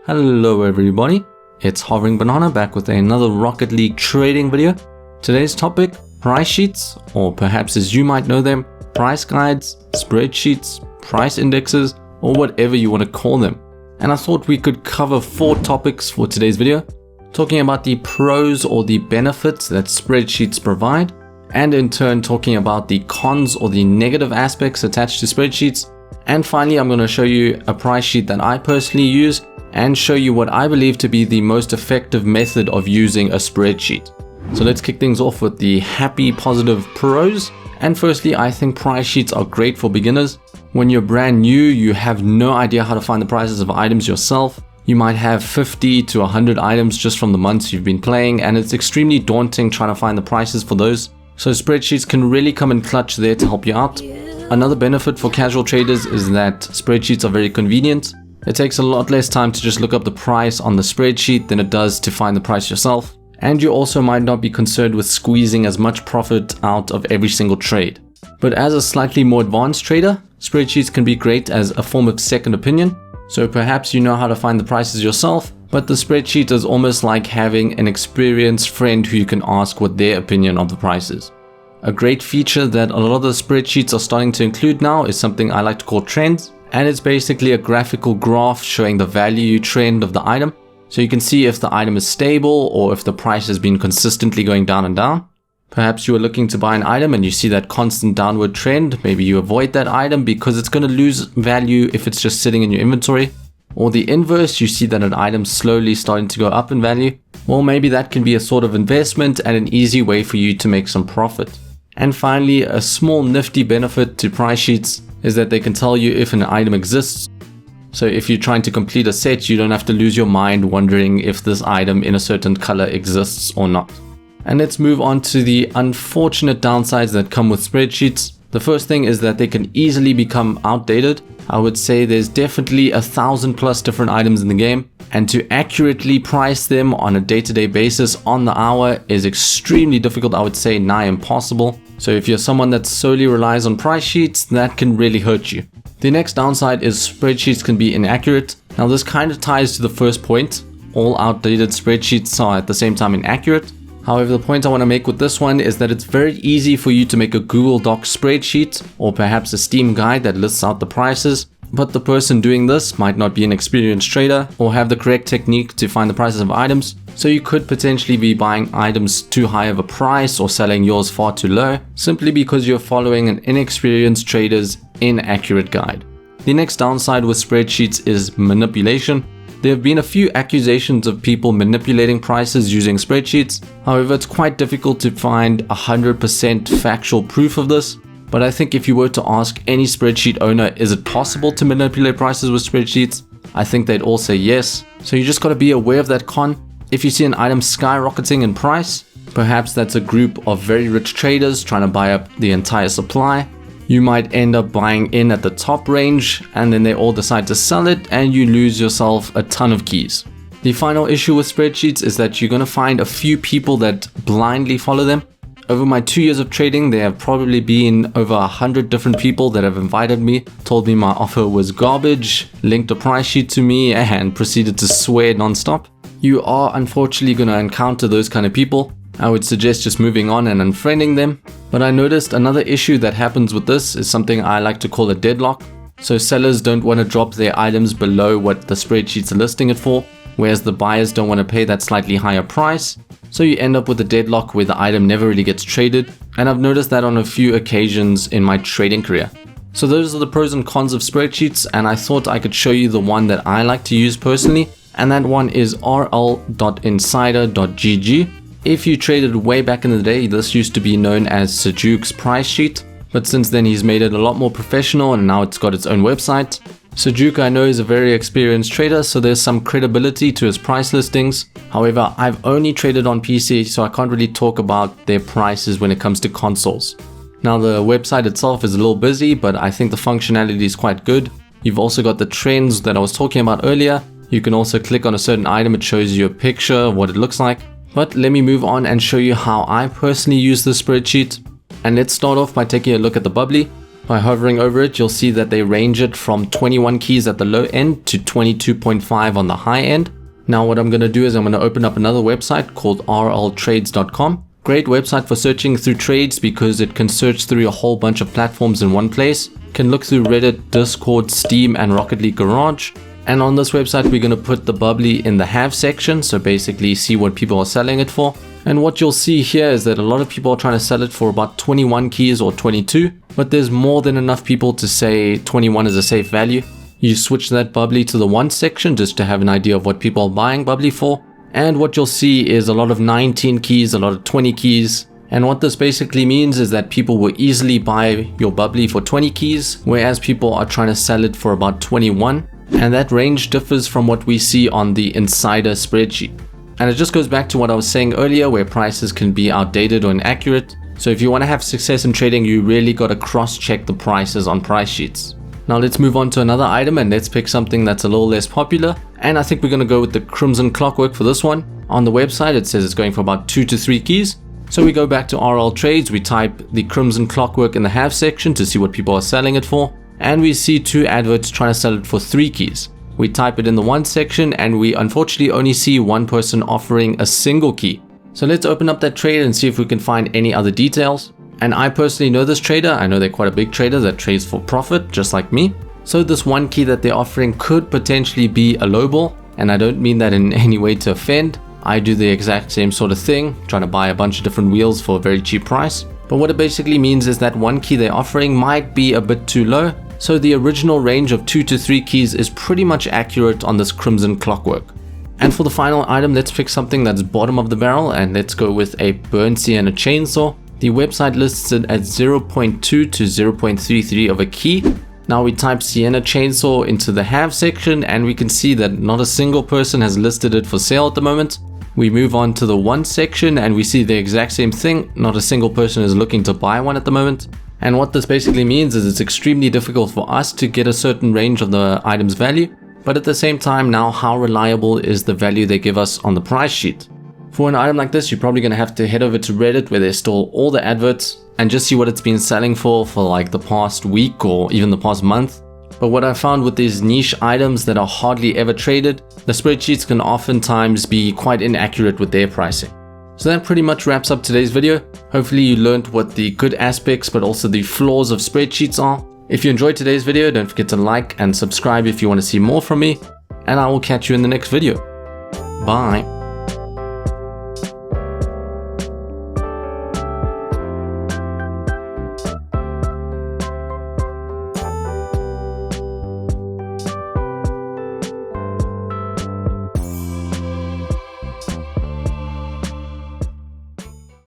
Hello everybody, it's HoveringBanana back with another Rocket League trading video. Today's topic, price sheets, or perhaps as you might know them, price guides, spreadsheets, price indexes, or whatever you want to call them. And I thought we could cover 4 topics for today's video, talking about the pros or the benefits that spreadsheets provide, and in turn talking about the cons or the negative aspects attached to spreadsheets. And finally, I'm going to show you a price sheet that I personally use and show you what I believe to be the most effective method of using a spreadsheet. So let's kick things off with the happy, positive pros. And firstly, I think price sheets are great for beginners. When you're brand new, you have no idea how to find the prices of items yourself. You might have 50 to 100 items just from the months you've been playing, and it's extremely daunting trying to find the prices for those. So spreadsheets can really come in clutch there to help you out. Another benefit for casual traders is that spreadsheets are very convenient. It takes a lot less time to just look up the price on the spreadsheet than it does to find the price yourself. And you also might not be concerned with squeezing as much profit out of every single trade. But as a slightly more advanced trader, spreadsheets can be great as a form of second opinion. So perhaps you know how to find the prices yourself, but the spreadsheet is almost like having an experienced friend who you can ask what their opinion of the price is. A great feature that a lot of the spreadsheets are starting to include now is something I like to call trends. And it's basically a graphical graph showing the value trend of the item. So you can see if the item is stable or if the price has been consistently going down and down. Perhaps you are looking to buy an item and you see that constant downward trend. Maybe you avoid that item because it's going to lose value if it's just sitting in your inventory. Or the inverse, you see that an item's slowly starting to go up in value. Well, maybe that can be a sort of investment and an easy way for you to make some profit. And finally, a small nifty benefit to price sheets is that they can tell you if an item exists. So if you're trying to complete a set, you don't have to lose your mind wondering if this item in a certain color exists or not. And let's move on to the unfortunate downsides that come with spreadsheets. The first thing is that they can easily become outdated. I would say there's definitely 1,000+ different items in the game, and to accurately price them on a day-to-day basis on the hour is extremely difficult, I would say nigh impossible. So if you're someone that solely relies on price sheets, that can really hurt you. The next downside is spreadsheets can be inaccurate. Now this kind of ties to the first point. All outdated spreadsheets are at the same time inaccurate. However, the point I want to make with this one is that it's very easy for you to make a Google Doc spreadsheet or perhaps a Steam guide that lists out the prices. But the person doing this might not be an experienced trader or have the correct technique to find the prices of items. So you could potentially be buying items too high of a price or selling yours far too low simply because you're following an inexperienced trader's inaccurate guide. The next downside with spreadsheets is manipulation. There have been a few accusations of people manipulating prices using spreadsheets. However, it's quite difficult to find 100% factual proof of this. But I think if you were to ask any spreadsheet owner, is it possible to manipulate prices with spreadsheets? I think they'd all say yes. So you just got to be aware of that con. If you see an item skyrocketing in price, perhaps that's a group of very rich traders trying to buy up the entire supply. You might end up buying in at the top range and then they all decide to sell it and you lose yourself a ton of keys. The final issue with spreadsheets is that you're going to find a few people that blindly follow them. Over my 2 years of trading, there have probably been over 100 different people that have invited me, told me my offer was garbage, linked a price sheet to me, and proceeded to swear non-stop. You are unfortunately going to encounter those kind of people. I would suggest just moving on and unfriending them. But I noticed another issue that happens with this is something I like to call a deadlock. So sellers don't want to drop their items below what the spreadsheets are listing it for, whereas the buyers don't want to pay that slightly higher price. So you end up with a deadlock where the item never really gets traded, and I've noticed that on a few occasions in my trading career. So those are the pros and cons of spreadsheets, and I thought I could show you the one that I like to use personally, and that one is rl.insider.gg. If you traded way back in the day, this used to be known as Sejuke's price sheet, but since then he's made it a lot more professional and now it's got its own website. Sejuke, I know, is a very experienced trader, so there's some credibility to his price listings. However, I've only traded on PC, so I can't really talk about their prices when it comes to consoles. Now, the website itself is a little busy, but I think the functionality is quite good. You've also got the trends that I was talking about earlier. You can also click on a certain item, it shows you a picture of what it looks like. But let me move on and show you how I personally use this spreadsheet. And let's start off by taking a look at the bubbly. By hovering over it, you'll see that they range it from 21 keys at the low end to 22.5 on the high end. Now what I'm going to do is I'm going to open up another website called rltrades.com. Great website for searching through trades because it can search through a whole bunch of platforms in one place. Can look through Reddit, Discord, Steam, and Rocket League Garage. And on this website, we're going to put the bubbly in the have section. So basically see what people are selling it for. And what you'll see here is that a lot of people are trying to sell it for about 21 keys or 22. But there's more than enough people to say 21 is a safe value. You switch that bubbly to the one section just to have an idea of what people are buying bubbly for. And what you'll see is a lot of 19 keys, a lot of 20 keys. And what this basically means is that people will easily buy your bubbly for 20 keys, whereas people are trying to sell it for about 21. And that range differs from what we see on the insider spreadsheet. And it just goes back to what I was saying earlier, where prices can be outdated or inaccurate. So if you want to have success in trading, you really got to cross-check the prices on price sheets. Now let's move on to another item and let's pick something that's a little less popular. And I think we're going to go with the Crimson Clockwork for this one. On the website, it says it's going for about 2 to 3 keys. So we go back to RL Trades, we type the Crimson Clockwork in the have section to see what people are selling it for. And we see 2 adverts trying to sell it for 3 keys. We type it in the one section and we unfortunately only see one person offering a single key. So let's open up that trade and see if we can find any other details. And I personally know this trader. I know they're quite a big trader that trades for profit, just like me. So this one key that they're offering could potentially be a lowball. And I don't mean that in any way to offend. I do the exact same sort of thing, trying to buy a bunch of different wheels for a very cheap price. But what it basically means is that one key they're offering might be a bit too low. So the original range of 2 to 3 keys is pretty much accurate on this Crimson Clockwork. And for the final item, let's pick something that's bottom of the barrel and let's go with a burn sienna chainsaw. The website lists it at 0.2 to 0.33 of a key. Now we type sienna chainsaw into the have section and we can see that not a single person has listed it for sale at the moment. We move on to the one section and we see the exact same thing. Not a single person is looking to buy one at the moment. And what this basically means is it's extremely difficult for us to get a certain range of the item's value. But at the same time, now how reliable is the value they give us on the price sheet? For an item like this, you're probably going to have to head over to Reddit where they store all the adverts and just see what it's been selling for like the past week or even the past month. But what I found with these niche items that are hardly ever traded, the spreadsheets can oftentimes be quite inaccurate with their pricing. So that pretty much wraps up today's video. Hopefully you learned what the good aspects but also the flaws of spreadsheets are. If you enjoyed today's video, don't forget to like and subscribe if you want to see more from me. And I will catch you in the next video. Bye.